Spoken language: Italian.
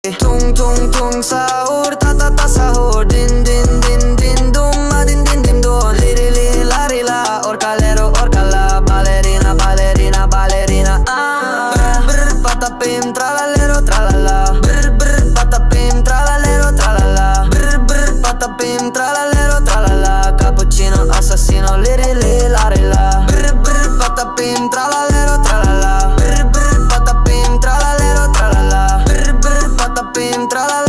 Tung tung tung sahur, ta ta ta sahur. Din din din din dum, ma din din din dum. Li li la ri la, orcalero orcala. Ballerina ballerina ballerina. Brr brr patapim, tralalero tralala. Brr brr patapim, tralalero tralala. Brr brr patapim, tralalero tralala. Cappuccino assassino, li li la ri la. Brr brr patapim, tralalero tralala. Brr brr patapim, tralalero tralala. Brr brr patapim, tralala.